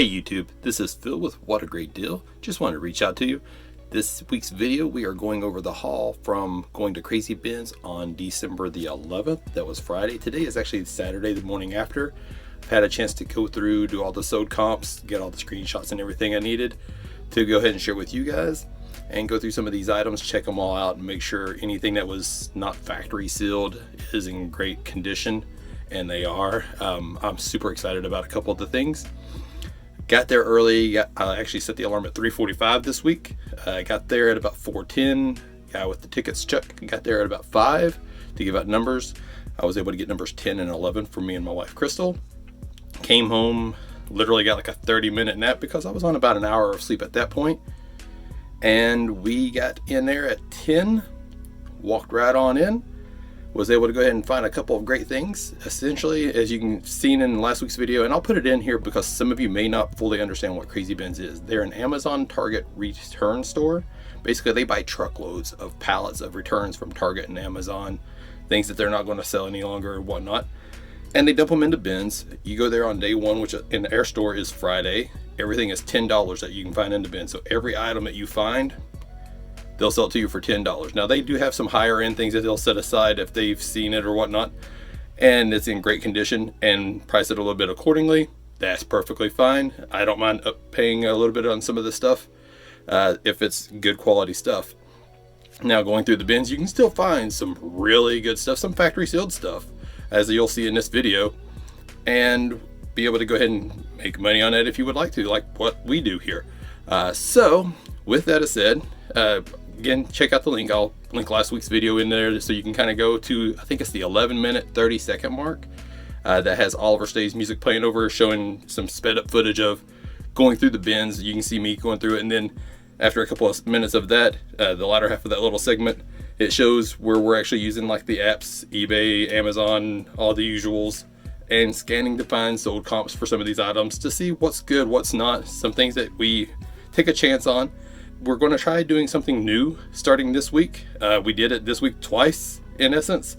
Hey YouTube, this is Phil with What a Great Deal. Just wanted to reach out to you. This week's video, we are going over the haul from going to Crazy Bins on December the 11th. That was Friday. Today is actually Saturday, the morning after. I've had a chance to go through, do all the sold comps, get all the screenshots and everything I needed to go ahead and share with you guys and go through some of these items, check them all out and make sure anything that was not factory sealed is in great condition, and they are. I'm super excited about a couple of the things. Got there early. I actually set the alarm at 3:45 this week. I got there at about 4:10. Guy with the tickets, Chuck, got there at about 5 to give out numbers. I was able to get numbers 10 and 11 for me and my wife, Crystal. Came home, literally got like a 30-minute nap because I was on about an hour of sleep at that point. And we got in there at 10, walked right on in. Was able to go ahead and find a couple of great things. Essentially, as you can see in last week's video, and I'll put it in here because some of you may not fully understand what Crazy Bins is. They're an Amazon Target return store. Basically, they buy truckloads of pallets of returns from Target and Amazon, things that they're not going to sell any longer and whatnot. And they dump them into bins. You go there on day one, which in their store is Friday. Everything is $10 that you can find in the bin. So every item that you find, they'll sell it to you for $10. Now they do have some higher end things that they'll set aside if they've seen it or whatnot, and it's in great condition, and price it a little bit accordingly. That's perfectly fine. I don't mind paying a little bit on some of this stuff if it's good quality stuff. Now going through the bins, you can still find some really good stuff, some factory sealed stuff, as you'll see in this video, and be able to go ahead and make money on it if you would like to, like what we do here. So with that said, again, check out the link. I'll link last week's video in there so you can kind of go to, I think it's the 11-minute 30-second mark that has Oliver Stay's music playing over, showing some sped up footage of going through the bins. You can see me going through it, and then after a couple of minutes of that, the latter half of that little segment, it shows where we're actually using like the apps, eBay, Amazon, all the usuals, and scanning to find sold comps for some of these items to see what's good, what's not, some things that we take a chance on. We're going to try doing something new starting this week. We did it this week twice, in essence.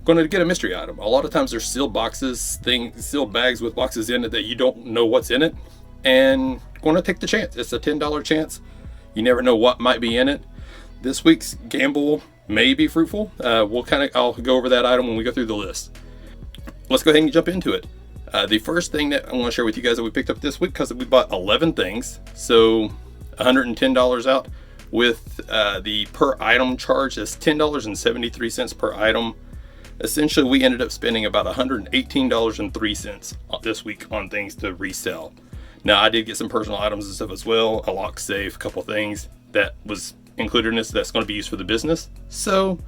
Going to get a mystery item. A lot of times there's sealed boxes, sealed bags with boxes in it that you don't know what's in it, and going to take the chance. It's a $10 chance. You never know what might be in it. This week's gamble may be fruitful. I'll go over that item when we go through the list. Let's go ahead and jump into it. The first thing that I want to share with you guys that we picked up this week, because we bought 11 things, so $110 out with the per item charge is $10.73 per item. Essentially, we ended up spending about $118.03 this week on things to resell. Now, I did get some personal items and stuff as well, a lock safe, a couple things that was included in this that's going to be used for the business. So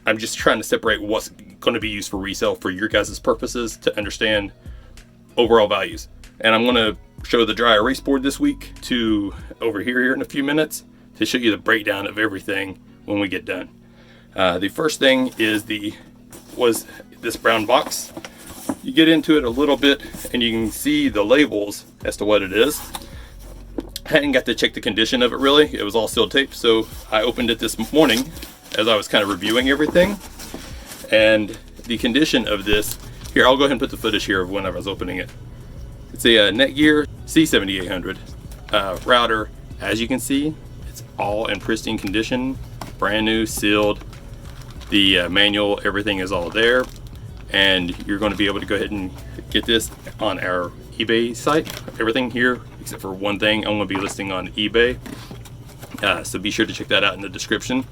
I'm just trying to separate what's going to be used for resale for your guys' purposes to understand overall values. And I'm going to show the dry erase board this week to over here in a few minutes to show you the breakdown of everything when we get done. The first thing is was this brown box. You get into it a little bit and you can see the labels as to what it is. I hadn't got to check the condition of it really. It was all sealed tape, so I opened it this morning as I was kind of reviewing everything. And the condition of this, here, I'll go ahead and put the footage here of when I was opening it. It's a Netgear C7800 router. As you can see, it's all in pristine condition, brand new, sealed. The manual, everything is all there. And you're going to be able to go ahead and get this on our eBay site. Everything here, except for one thing, I'm going to be listing on eBay. So be sure to check that out in the description.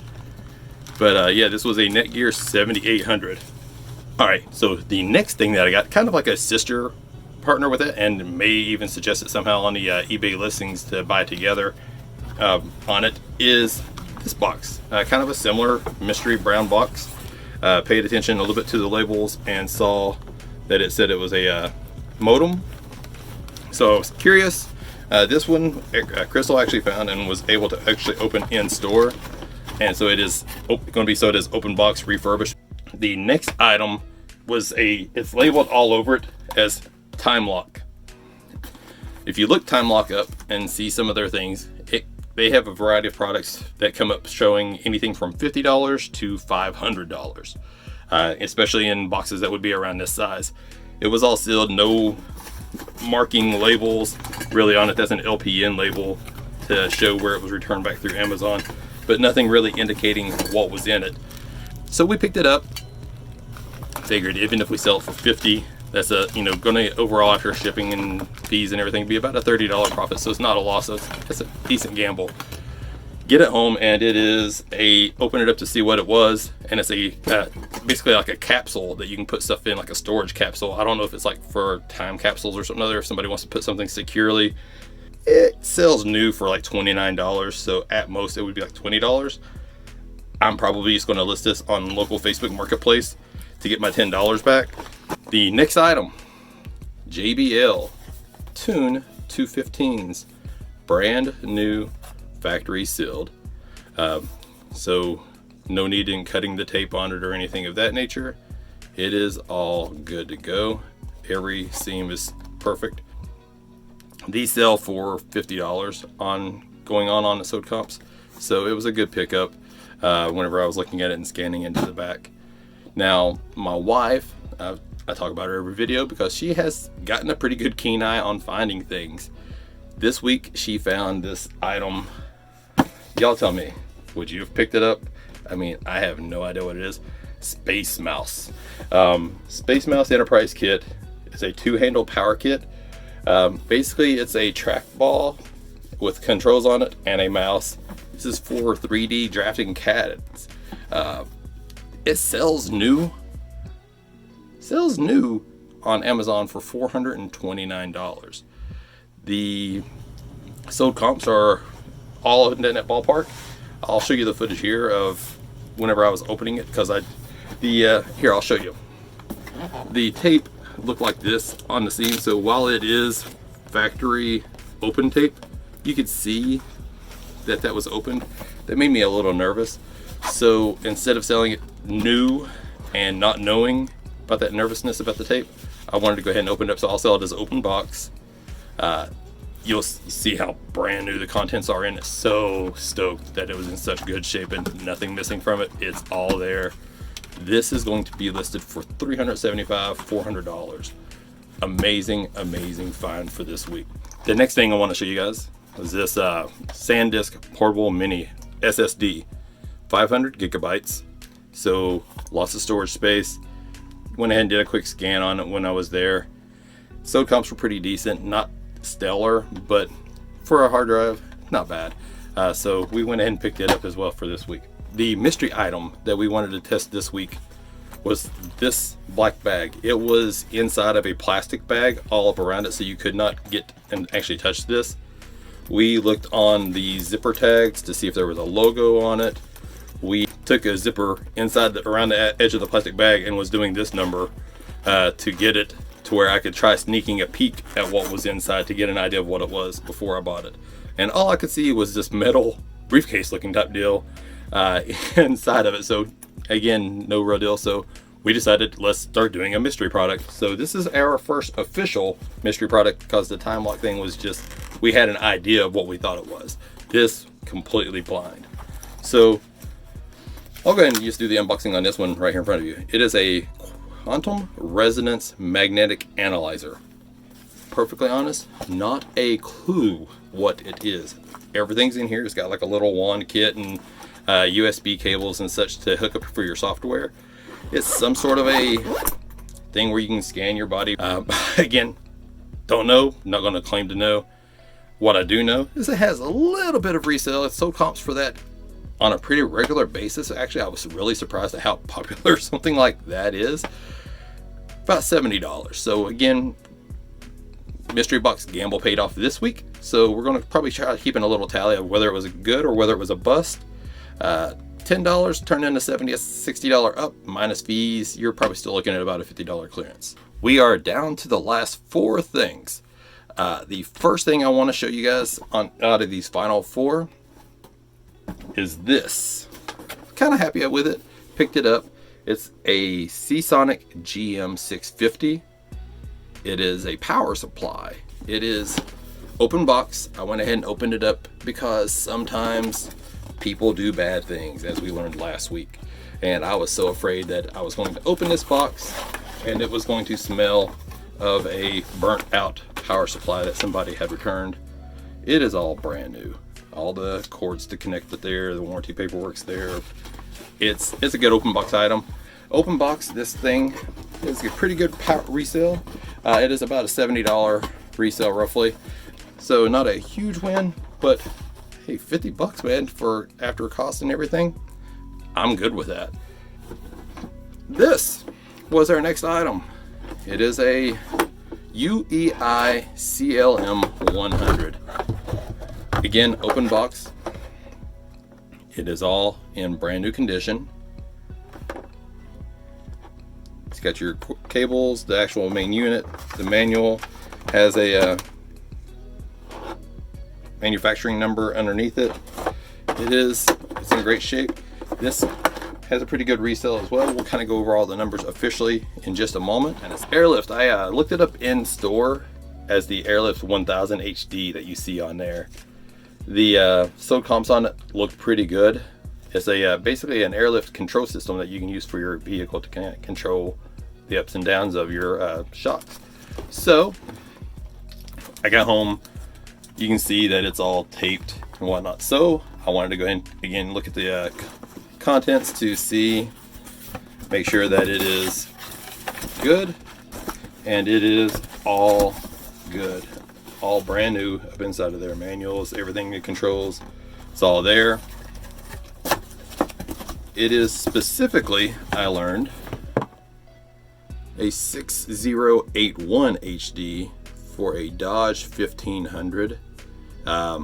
But yeah, this was a Netgear 7800. All right, so the next thing that I got, kind of like a sister partner with it, and may even suggest it somehow on the eBay listings to buy together on it, is this box. Kind of a similar mystery brown box. Paid attention a little bit to the labels and saw that it said it was a modem. So I was curious. This one Crystal actually found and was able to actually open in store, and so it is going to be sold as open box refurbished. The next item was it's labeled all over it as Time Lock. If you look Time Lock up and see some of their things, they have a variety of products that come up showing anything from $50 to $500, especially in boxes that would be around this size. It was all sealed, no marking labels really on it. That's an LPN label to show where it was returned back through Amazon, but nothing really indicating what was in it. So we picked it up. Figured even if we sell it for $50, that's a, you know, gonna overall after shipping and fees and everything be about a $30 profit. So it's not a loss. So it's a decent gamble. Get it home, and it is open it up to see what it was, and it's a basically like a capsule that you can put stuff in, like a storage capsule. I don't know if it's like for time capsules or something other, if somebody wants to put something securely. It sells new for like $29, so at most it would be like $20. I'm probably just going to list this on local Facebook Marketplace to get my $10 back. The next item, JBL Tune 215s, brand new, factory sealed. So no need in cutting the tape on it or anything of that nature. It is all good to go. Every seam is perfect. These sell for $50 going on the Sewed Comps. So it was a good pickup whenever I was looking at it and scanning into the back. Now, my wife, I talk about her every video because she has gotten a pretty good keen eye on finding things. This week, she found this item. Y'all tell me, would you have picked it up? I mean, I have no idea what it is. Space Mouse. Space Mouse Enterprise Kit is a 2-handle power kit. Basically, it's a trackball with controls on it and a mouse. This is for 3D drafting CADs. It sells new on Amazon for $429. The Sewed Comps are all in that ballpark. I'll show you the footage here of whenever I was opening it, because here I'll show you. The tape looked like this on the seam, so while it is factory open tape, you could see that was opened. That made me a little nervous. So instead of selling it new and not knowing about that nervousness about the tape, I wanted to go ahead and open it up. So I'll sell it as open box. You'll see how brand new the contents are in it. So stoked that it was in such good shape and nothing missing from it. It's all there. This is going to be listed for $375, $400. Amazing, amazing find for this week. The next thing I want to show you guys is this SanDisk Portable Mini SSD, 500 gigabytes. So lots of storage space. Went ahead and did a quick scan on it when I was there. Sewed Comps were pretty decent, not stellar, but for a hard drive, not bad. So we went ahead and picked it up as well for this week. The mystery item that we wanted to test this week was this black bag. It was inside of a plastic bag all up around it, so you could not get and actually touch this. We looked on the zipper tags to see if there was a logo on it. We took a zipper around the edge of the plastic bag and was doing this number to get it to where I could try sneaking a peek at what was inside to get an idea of what it was before I bought it. And all I could see was this metal briefcase looking type deal inside of it. So again, no real deal. So we decided, let's start doing a mystery product. So this is our first official mystery product, because the time lock thing was just, we had an idea of what we thought it was. This completely blind. So I'll go ahead and just do the unboxing on this one right here in front of you. It is a Quantum Resonance Magnetic Analyzer. Perfectly honest, not a clue what it is. Everything's in here. It's got like a little wand kit and USB cables and such to hook up for your software. It's some sort of a thing where you can scan your body. Again, don't know, not going to claim to know. What I do know is it has a little bit of resale. It's Sewed Comps for that on a pretty regular basis. Actually, I was really surprised at how popular something like that is. About $70. So again, mystery box gamble paid off this week. So we're going to probably try keeping a little tally of whether it was a good or whether it was a bust. $10 turned into $70, $60 up minus fees. You're probably still looking at about a $50 clearance. We are down to the last 4 things. The first thing I want to show you guys out of these final 4 is this. Kind of happy with it. Picked it up. It's a Seasonic GM650. It is a power supply. It is open box. I went ahead and opened it up because sometimes people do bad things, as we learned last week. And I was so afraid that I was going to open this box and it was going to smell of a burnt out power supply that somebody had returned. It is all brand new. All the cords to connect it there, the warranty paperwork's there. It's a good open box item. Open box, this thing is a pretty good resale. It is about a $70 resale roughly. So not a huge win, but hey, 50 bucks, man, for after cost and everything. I'm good with that. This was our next item. It is a UEI CLM 100. Again, open box. It is all in brand new condition. It's got your cables, the actual main unit. The manual has a manufacturing number underneath it. It's in great shape. This has a pretty good resale as well. We'll kind of go over all the numbers officially in just a moment. And it's Airlift. I looked it up in store as the Airlift 1000 HD that you see on there. The sewed comps on it look pretty good. It's a basically an airlift control system that you can use for your vehicle to control the ups and downs of your shocks. So I got home. You can see that it's all taped and whatnot. So I wanted to go ahead and again look at the contents to see, make sure that it is good, and it is all good. All brand new up inside of their manuals, everything it controls, it's all there. It is specifically, I learned, a 6081 HD for a Dodge 1500. I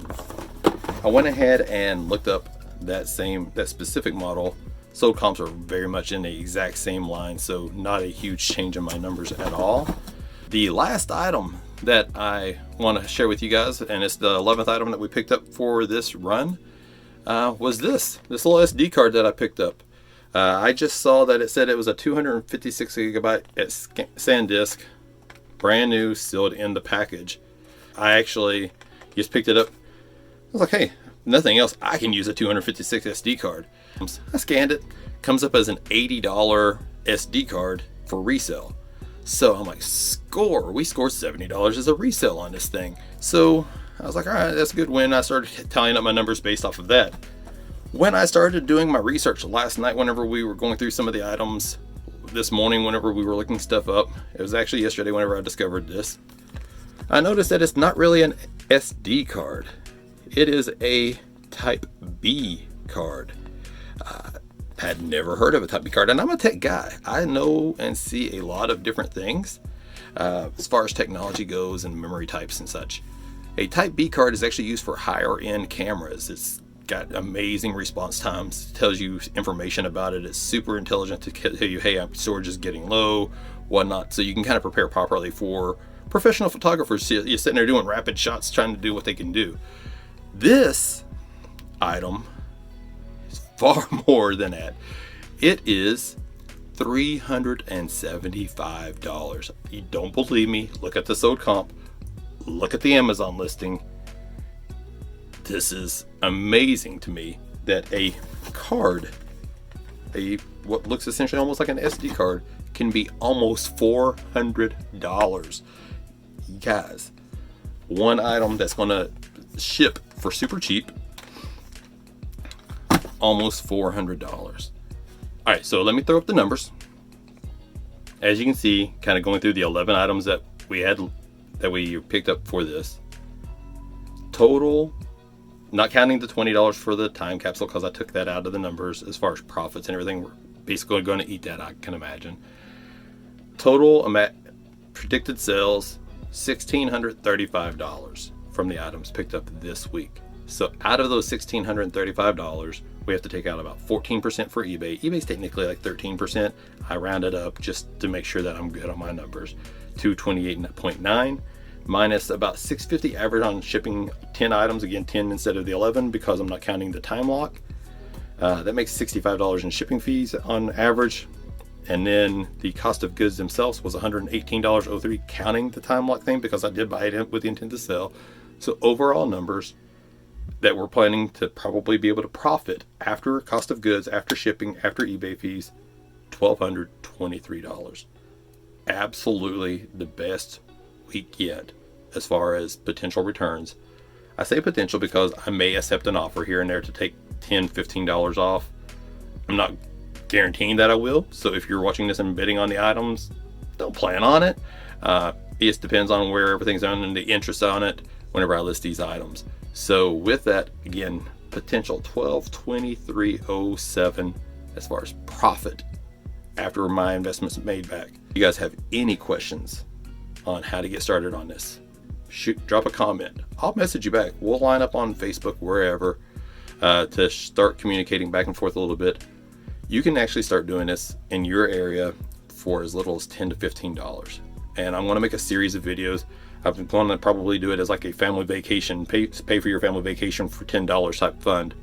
went ahead and looked up that specific model. Sewed comps are very much in the exact same line, so not a huge change in my numbers at all. The last item that I want to share with you guys, and it's the 11th item that we picked up for this run, was this little SD card that I picked up. I just saw that it said it was a 256 gigabyte SanDisk, brand new, sealed in the package. I actually just picked it up. I was like, hey, nothing else, I can use a 256 SD card. I scanned it, comes up as an $80 SD card for resale. So I'm like, we scored $70 as a resale on this thing. So I was like, all right, that's a good win. I started tallying up my numbers based off of that. When I started doing my research last night, whenever we were going through some of the items, this morning whenever we were looking stuff up, it was actually yesterday whenever I discovered this, I noticed that it's not really an SD card. It is a Type B card. Had never heard of a Type B card, and I'm a tech guy. I know and see a lot of different things as far as technology goes and memory types and such. A Type B card is actually used for higher end cameras. It's got amazing response times, tells you information about it. It's super intelligent to tell you, hey, storage is getting low, whatnot, so you can kind of prepare properly for professional photographers. You're sitting there doing rapid shots trying to do what they can do. This item is far more than that. It is $375. You don't believe me? Look at the sewed comp, look at the Amazon listing. This is amazing to me that a card, what looks essentially almost like an SD card, can be almost $400. Guys, one item that's gonna ship for super cheap, almost $400. All right, so let me throw up the numbers. As you can see, kind of going through the 11 items that we picked up for this total, not counting the $20 for the time capsule because I took that out of the numbers as far as profits and everything. We're basically going to eat that, I can imagine. Total predicted sales, $1,635 from the items picked up this week. So out of those $1,635, we have to take out about 14% for eBay. eBay's technically like 13%. I rounded up just to make sure that I'm good on my numbers. 228.9 minus about $650 average on shipping 10 items. Again, 10 instead of the 11 because I'm not counting the time lock. That makes $65 in shipping fees on average. And then the cost of goods themselves was $118.03, counting the time lock thing because I did buy it with the intent to sell. So overall numbers that we're planning to probably be able to profit after cost of goods, after shipping, after eBay fees, $1,223. absolutely the best week yet as far as potential returns. I say potential because I may accept an offer here and there to take $10, $15 off. I'm not guaranteeing that I will. So if you're watching this and bidding on the items, don't plan on it. It just depends on where everything's on and the interest on it whenever I list these items. So with that, again, potential 1223.07 as far as profit after my investment's made back. If you guys have any questions on how to get started on this, drop a comment. I'll message you back. We'll line up on Facebook, wherever, to start communicating back and forth a little bit. You can actually start doing this in your area for as little as $10 to $15. And I'm going to make a series of videos. I'm going to probably do it as like a family vacation, pay for your family vacation for $10 type fund.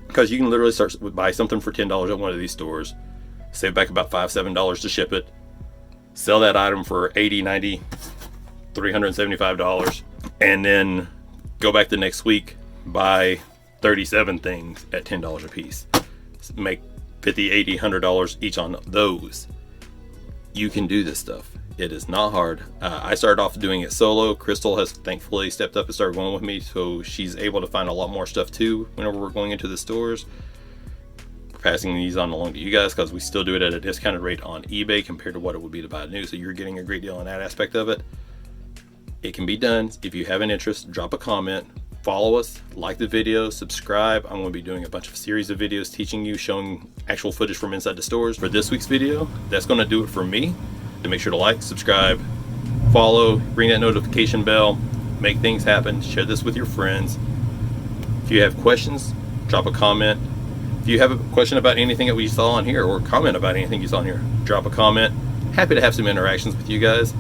Because you can literally start with buy something for $10 at one of these stores, save back about $5, $7 to ship it, sell that item for $80, $90, $375, and then go back the next week, buy 37 things at $10 a piece. Make $50, $80, $100 each on those. You can do this stuff. It is not hard. I started off doing it solo. Crystal has thankfully stepped up and started going with me, so she's able to find a lot more stuff too whenever we're going into the stores. We're passing these on along to you guys because we still do it at a discounted rate on eBay compared to what it would be to buy new, so you're getting a great deal on that aspect of it. It can be done. If you have an interest, drop a comment, follow us, like the video, subscribe. I'm going to be doing a bunch of series of videos teaching you, showing actual footage from inside the stores. For this week's video, that's going to do it for me. To make sure to like, subscribe, follow, ring that notification bell, make things happen, share this with your friends. If you have questions, drop a comment. If you have a question about anything that we saw on here, or comment about anything you saw on here, drop a comment. Happy to have some interactions with you guys.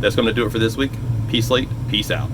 That's going to do it for this week. Peace late, peace out.